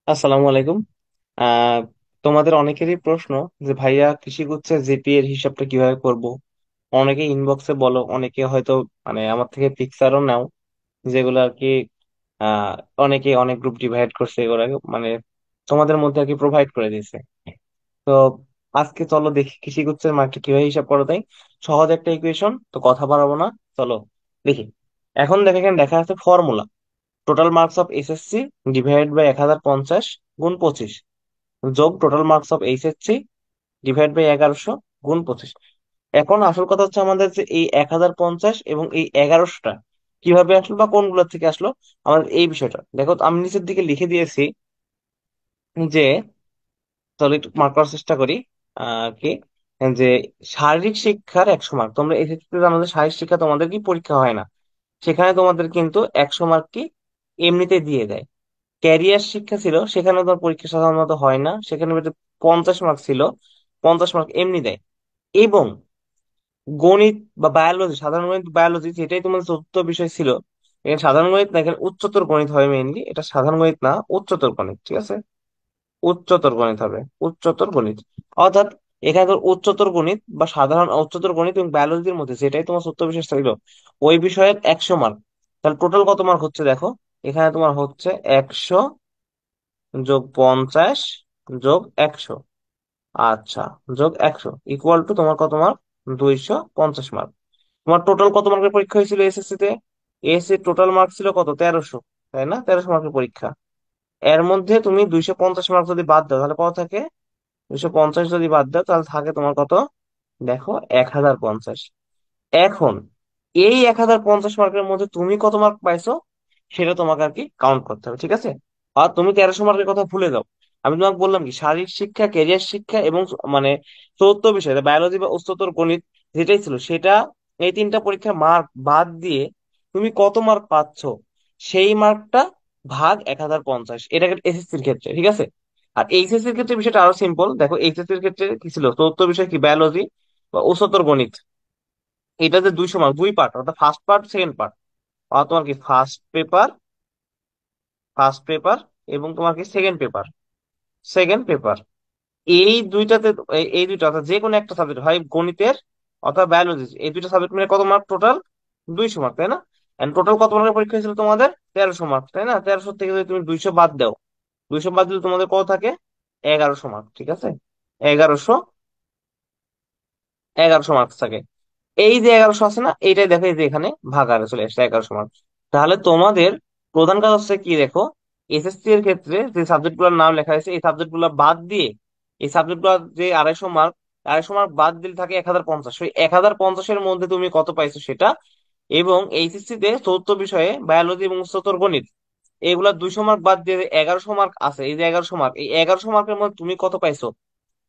আসসালামু আলাইকুম। আহ তোমাদের অনেকেরই প্রশ্ন যে ভাইয়া কৃষিগুচ্ছের জিপি এর হিসাবটা কিভাবে করব। অনেকে ইনবক্সে বলো, অনেকে হয়তো মানে আমার থেকে পিকচারও নাও, যেগুলো আর কি আহ অনেকে অনেক গ্রুপ ডিভাইড করছে, এগুলো মানে তোমাদের মধ্যে আর কি প্রোভাইড করে দিয়েছে। তো আজকে চলো দেখি কৃষিগুচ্ছের মার্কটা কিভাবে হিসাব করা যায়। সহজ একটা ইকুয়েশন, তো কথা বাড়াবো না, চলো দেখি। এখন দেখে এখানে দেখা যাচ্ছে formula total marks of SSC divide by 1050 গুণ 25 যোগ total marks of HSC divide by 1100 গুণ 25। এখন আসল কথা হচ্ছে আমাদের যে এই 1050 এবং এই 1100টা কিভাবে আসলো বা কোনগুলো থেকে আসলো, আমাদের এই বিষয়টা দেখো। তো আমি নিচের দিকে লিখে দিয়েছি যে, চলো একটু মার্ক করার চেষ্টা করি। কি যে শারীরিক শিক্ষার 100 মার্ক, তোমরা এই ক্ষেত্রে জানো যে শারীরিক শিক্ষা তোমাদের কি পরীক্ষা হয় না, সেখানে তোমাদের কিন্তু 100 মার্ক কি এমনিতে দিয়ে দেয়। ক্যারিয়ার শিক্ষা ছিল, সেখানে তোমার পরীক্ষা সাধারণত হয় না, সেখানে 50 মার্ক ছিল, 50 মার্ক এমনি দেয়। এবং গণিত বা বায়োলজি, সাধারণ গণিত বায়োলজি যেটাই তোমার চতুর্থ বিষয় ছিল, এখানে সাধারণ গণিত না, এখানে উচ্চতর গণিত হবে মেইনলি। এটা সাধারণ গণিত না, উচ্চতর গণিত, ঠিক আছে? উচ্চতর গণিত হবে, উচ্চতর গণিত। অর্থাৎ এখানে তোর উচ্চতর গণিত বা সাধারণ উচ্চতর গণিত এবং বায়োলজির মধ্যে যেটাই তোমার চতুর্থ বিষয় ছিল, ওই বিষয়ের 100 মার্ক। তাহলে টোটাল কত মার্ক হচ্ছে দেখো, এখানে তোমার হচ্ছে 100 যোগ 50 যোগ 100। আচ্ছা, যোগ 100 ইকুয়াল টু তোমার কত মার্ক? 250 মার্ক। তোমার টোটাল কত মার্কের পরীক্ষা হয়েছিল এসএসসি তে? এসএসসি টোটাল মার্ক ছিল কত? 1300, তাই না? 1300 মার্কের পরীক্ষা। এর মধ্যে তুমি 250 মার্ক যদি বাদ দাও তাহলে কত থাকে? 250 যদি বাদ দাও তাহলে থাকে তোমার কত? দেখো, 1050। এখন এই 1050 মার্কের মধ্যে তুমি কত মার্ক পাইছো সেটা তোমাকে আর কি কাউন্ট করতে হবে, ঠিক আছে? আর তুমি 1300 মার্কের কথা ভুলে যাও। আমি তোমাকে বললাম কি, শারীরিক শিক্ষা, ক্যারিয়ার শিক্ষা এবং মানে চতুর্থ বিষয় বায়োলজি বা উচ্চতর গণিত যেটাই ছিল সেটা, এই তিনটা পরীক্ষার মার্ক বাদ দিয়ে তুমি কত মার্ক পাচ্ছ সেই মার্কটা ভাগ 1050, এটা এসএসসির ক্ষেত্রে, ঠিক আছে? আর এইচএসসির ক্ষেত্রে বিষয়টা আরো সিম্পল। দেখো এইচএসসির ক্ষেত্রে কি ছিল, চতুর্থ বিষয় কি বায়োলজি বা উচ্চতর গণিত, এটা যে 200 মার্ক, দুই পার্ট, অর্থাৎ ফার্স্ট পার্ট সেকেন্ড পার্ট। আর তোমার কি ফার্স্ট পেপার এবং তোমার কি সেকেন্ড পেপার, এই দুইটাতে, এই দুইটা অর্থাৎ যে কোনো একটা সাবজেক্ট হয় গণিতের অথবা বায়োলজি, এই দুইটা সাবজেক্ট মিলে কত মার্ক টোটাল? 200 মার্ক, তাই না? এন্ড টোটাল কত মার্কের পরীক্ষা হয়েছিল তোমাদের? 1300 মার্ক, তাই না? 1300 থেকে যদি তুমি 200 বাদ দাও, 200 বাদ দিলে তোমাদের কত থাকে? 1100 মার্ক, ঠিক আছে? 1100, 1100 মার্ক থাকে। এই যে 1100 আছে না, এইটাই দেখো, এই যে এখানে ভাগারে চলে আসছে 1100 মার্ক। তাহলে তোমাদের প্রধান কাজ হচ্ছে কি দেখো, এসএসসি এর ক্ষেত্রে যে সাবজেক্ট গুলোর নাম লেখা হয়েছে এই সাবজেক্ট গুলো বাদ দিয়ে, এই সাবজেক্ট গুলো যে 250 মার্ক, 250 মার্ক বাদ দিলে থাকে 1050। ওই 1050-এর মধ্যে তুমি কত পাইছো সেটা। এবং এইচএসসি তে চতুর্থ বিষয়ে বায়োলজি এবং উচ্চতর গণিত, এগুলা 200 মার্ক বাদ দিয়ে 1100 মার্ক আছে, এই যে 1100 মার্ক, এই 1100 মার্কের মধ্যে তুমি কত পাইছো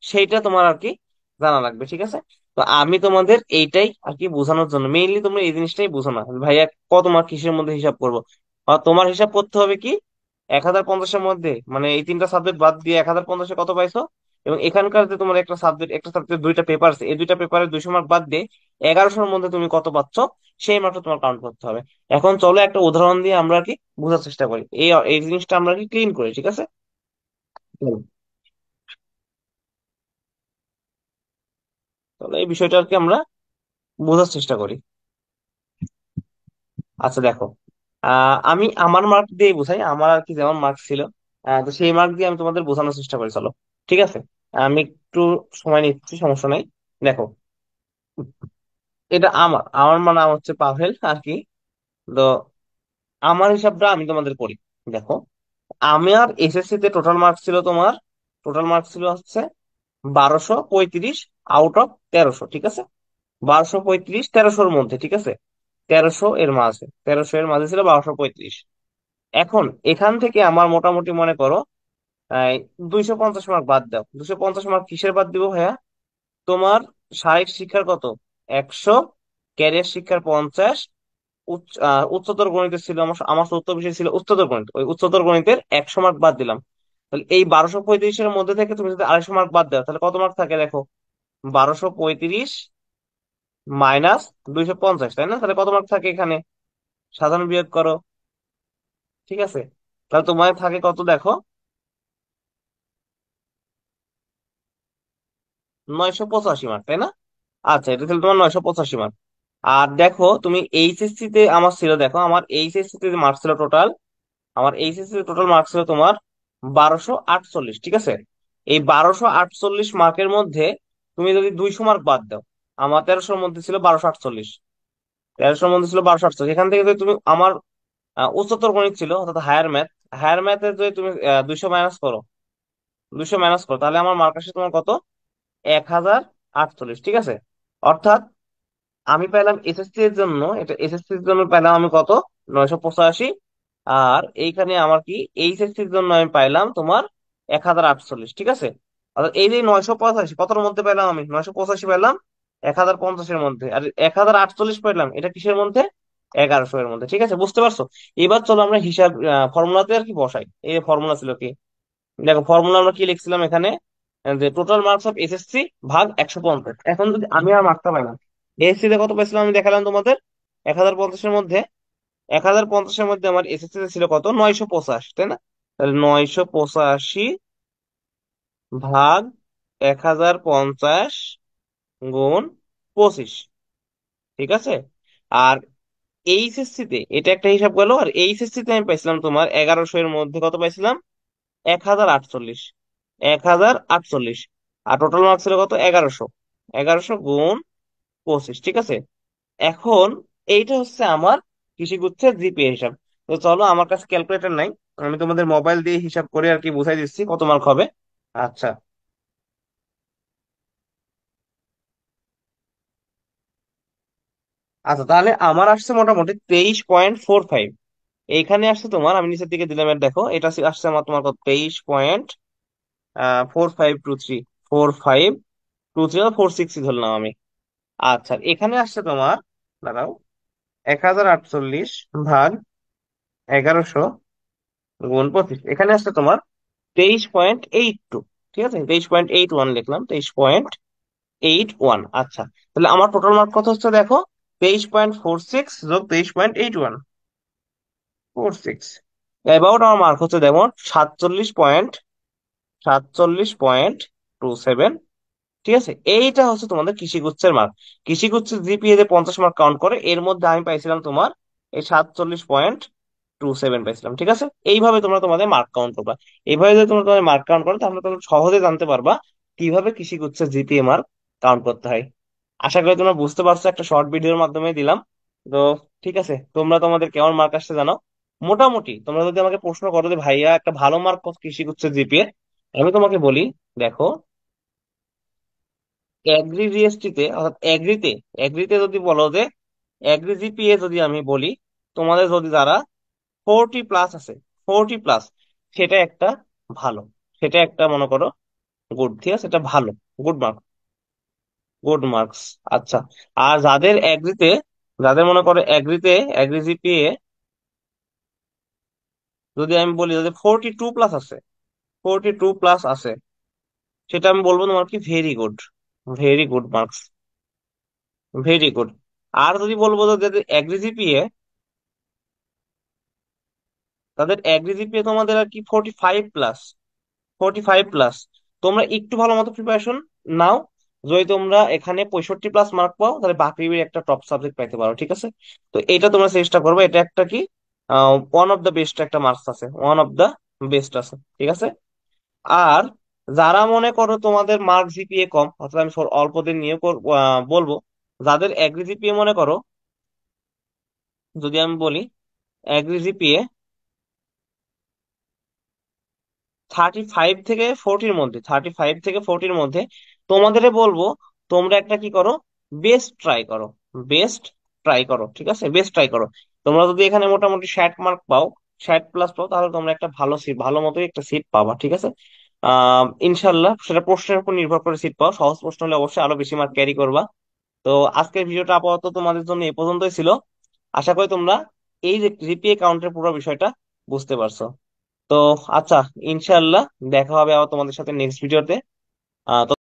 সেইটা তোমার আর কি জানা লাগবে, ঠিক আছে? তো আমি তোমাদের এইটাই আর কি বোঝানোর জন্য, মেইনলি তোমরা এই জিনিসটাই বোঝো না ভাইয়া, কত মার্ক কিসের মধ্যে হিসাব করবো। আর তোমার হিসাব করতে হবে কি, 1050-এর মধ্যে মানে এই তিনটা সাবজেক্ট বাদ দিয়ে 1050-এ কত পাইছো, এবং এখানকার যে তোমার একটা সাবজেক্ট দুইটা পেপার আছে, এই দুইটা পেপারে 200 মার্ক বাদ দিয়ে 1100-এর মধ্যে তুমি কত পাচ্ছ সেই মার্কটা তোমার কাউন্ট করতে হবে। এখন চলো একটা উদাহরণ দিয়ে আমরা আর কি বোঝার চেষ্টা করি, এই এই জিনিসটা আমরা আর কি ক্লিন করি, ঠিক আছে? চলো, চলো এই বিষয়টা আর কি আমরা বোঝার চেষ্টা করি। আচ্ছা দেখো, আমি আমার মার্ক দিয়ে বোঝাই, আমার আর কি যেমন মার্ক ছিল, তো সেই মার্ক দিয়ে আমি তোমাদের বোঝানোর চেষ্টা করি, চলো। ঠিক আছে, আমি একটু সময় নিচ্ছি, সমস্যা নাই। দেখো, এটা আমার নাম হচ্ছে পাভেল আর কি। তো আমার হিসাবটা আমি তোমাদের করি। দেখো, আমার এসএসসি তে টোটাল মার্ক ছিল হচ্ছে 1235 আউট অফ 1300, ঠিক আছে? 1235 1300-এর মধ্যে, ঠিক আছে? 1300 এর মাঝে ছিল 1235। এখন এখান থেকে আমার মোটামুটি মনে করো, 250 মার্ক বাদ দাও। 250 মার্ক কিসের বাদ দিব ভাইয়া? তোমার শারীরিক শিক্ষার কত? 100, ক্যারিয়ার শিক্ষার 50, উচ্চতর গণিতের ছিল, আমার চতুর্থ বিষয় ছিল উচ্চতর গণিত, ওই উচ্চতর গণিতের 100 মার্ক বাদ দিলাম। তাহলে এই 1235-এর মধ্যে থেকে তুমি যদি 250 মার্ক বাদ দাও তাহলে কত মার্ক থাকে দেখো, 1235 মাইনাস 250, তাই না? তাহলে কত মার্ক থাকে এখানে? সাধারণ বিয়োগ করো, ঠিক আছে? তাহলে তোমার থাকে কত দেখো, 985 মার্ক, তাই না? আচ্ছা, এটা ছিল তোমার 985 মার্ক। আর দেখো তুমি এইচএসসি তে আমার ছিল, দেখো আমার এইচএসসি তে মার্ক ছিল টোটাল, আমার এইচএসসি তে টোটাল মার্ক ছিল তোমার 1248, ঠিক আছে? এই 1248 মার্কের মধ্যে তুমি যদি 200 মার্ক বাদ দাও, আমার 1300-র মধ্যে ছিল 1248, 1300-র মধ্যে ছিল 1248, এখান থেকে যদি তুমি আমার উচ্চতর গণিত ছিল অর্থাৎ হায়ার ম্যাথ, হায়ার ম্যাথে যদি তুমি 200 মাইনাস করো, 200 মাইনাস করো, তাহলে আমার মার্ক আসে তোমার কত? 1048, ঠিক আছে? অর্থাৎ আমি পাইলাম এসএসসি এর জন্য, এটা এসএসসি এর জন্য পাইলাম আমি কত? 985। আর এইখানে আমার কি, এইচএসসি এর জন্য আমি পাইলাম তোমার 1048, ঠিক আছে? অর্থাৎ এই যে 985 কতর মধ্যে পাইলাম, আমি 985 পাইলাম 1050-এর মধ্যে, আর 1048 পাইলাম এটা কিসের মধ্যে? 1100 এর মধ্যে, ঠিক আছে? বুঝতে পারছো? এবার চলো আমরা হিসাব ফর্মুলাতে আর কি বসাই। এই ফর্মুলা ছিল কি, দেখো ফর্মুলা আমরা কি লিখছিলাম এখানে, যে টোটাল মার্কস অফ এসএসসি ভাগ 150। এখন যদি আমি আর মার্কটা পাইলাম, এসএসসি তে কত পাইছিলাম আমি দেখালাম তোমাদের 1050-এর মধ্যে, 1050-এর মধ্যে আমার এসএসসি তে ছিল কত? 985, তাই না? তাহলে 985 ভাগ 1050 গুণ 25, ঠিক আছে? আর এইচএসসি তে এটা একটা হিসাব গেল, আর এইচএসসি তে আমি পাইছিলাম তোমার 1100 এর মধ্যে কত পাইছিলাম? 1048, 1048। আর টোটাল মার্কস ছিল কত? 1100, 1100 গুণ 25, ঠিক আছে? এখন এইটা হচ্ছে আমার কৃষিগুচ্ছের জিপিএ হিসাব। তো চলো, আমার কাছে ক্যালকুলেটর নাই, আমি তোমাদের মোবাইল দিয়ে হিসাব করে আর কি বুঝাই দিচ্ছি কত মার্ক হবে। আচ্ছা, আচ্ছা, তাহলে আমার আসছে মোটামুটি 23.45। এইখানে আসছে তোমার, আমি নিচের দিকে দিলাম, এর দেখো এটা আসছে আমার তোমার কত? 23.4523, 4523 বা 46 ধরলাম আমি। আচ্ছা, এখানে আসছে তোমার, দাঁড়াও, 1048 ভাগ 1100 গুণ 25, এখানে আসছে তোমার 23.82, ঠিক আছে? 23.81 লিখলাম, 23.81। আচ্ছা, তাহলে আমার টোটাল মার্ক কত হচ্ছে দেখো, 23.46 যোগ 23.81, 46। অ্যাবাউট আমার মার্ক হচ্ছে দেখো 47.27, ঠিক আছে? এইটা হচ্ছে তোমাদের কৃষিগুচ্ছের মার্ক। কৃষিগুচ্ছের জিপিএ যে 50 মার্ক কাউন্ট করে, এর মধ্যে আমি পাইছিলাম তোমার এই 47.27 পাইছিলাম, ঠিক আছে? এইভাবে তোমরা তোমাদের মার্ক কাউন্ট করবা। এইভাবে যদি তোমরা তোমাদের মার্ক কাউন্ট করো, তাহলে তোমরা সহজে জানতে পারবা কিভাবে কৃষিগুচ্ছের জিপিএ মার্ক কাউন্ট করতে হয়। আশা করি তোমরা বুঝতে পারছো, একটা শর্ট ভিডিওর মাধ্যমে দিলাম। তো ঠিক আছে, তোমরা তোমাদের কেমন মার্ক আসছে জানো। মোটামুটি তোমরা যদি আমাকে প্রশ্ন করো যে ভাইয়া একটা ভালো মার্ক কত কৃষিগুচ্ছের জিপিএ, আমি তোমাকে বলি, দেখো এগ্রি জিএসটি তে অর্থাৎ এগ্রিতে, এগ্রিতে যদি বলো যে এগ্রি জিপিএ যদি আমি বলি, তোমাদের যদি যারা 40+ আছে, 40+, সেটা একটা ভালো, সেটা একটা মনে করো গুড, ঠিক আছে? এটা ভালো, গুড মার্ক, গুড মার্কস। আচ্ছা, আর যাদের এগ্রিতে, যাদের মনে করো এগ্রিতে, এগ্রি জিপিএ যদি আমি বলি যদি 42+ আছে, 42+ আছে, সেটা আমি বলবো তোমার কি very good, very good marks, very good. আর যদি বলবো যে যাদের এগ্রি জিপিএ, তাদের এগ্রি জিপিএ তোমাদের আর কি 45+, 45+, তোমরা একটু ভালো মতো প্রিপারেশন নাও। যদি তোমরা এখানে 65+ মার্ক পাও, তাহলে বাকি একটা টপ সাবজেক্ট পাইতে পারো, ঠিক আছে? তো এটা তোমরা চেষ্টা করবে, এটা একটা কি ওয়ান অফ দা বেস্ট একটা মার্কস আছে, ওয়ান অফ দা বেস্ট আছে, ঠিক আছে? আর যারা মনে করো তোমাদের মার্ক জিপিএ কম, অর্থাৎ আমি অল্প দিন নিয়ে বলবো, যাদের এগ্রি জিপিএ মনে করো, যদি আমি বলি এগ্রি জিপিএ 35 থেকে 40-র মধ্যে, 35 থেকে 40-র মধ্যে, তোমাদের বলবো তোমরা একটা কি করো, বেস্ট ট্রাই করো, বেস্ট ট্রাই করো, ঠিক আছে? বেস্ট ট্রাই করো। তোমরা যদি এখানে মোটামুটি 60 মার্ক পাও, 60+ পাও, তাহলে তোমরা একটা ভালো সিট, ভালো মতোই একটা সিট পাবা, ঠিক আছে? ইনশাল্লাহ সেটা প্রশ্নের উপর নির্ভর করে সিট পাও, সহজ প্রশ্ন হলে অবশ্যই আরো বেশি মার্ক ক্যারি করবা। তো আজকের ভিডিওটা আপাতত তোমাদের জন্য এ পর্যন্তই ছিল। আশা করি তোমরা এই যে জিপিএ কাউন্টের পুরো বিষয়টা বুঝতে পারছো। তো আচ্ছা, ইনশাল্লাহ দেখা হবে আবার তোমাদের সাথে নেক্সট ভিডিওতে।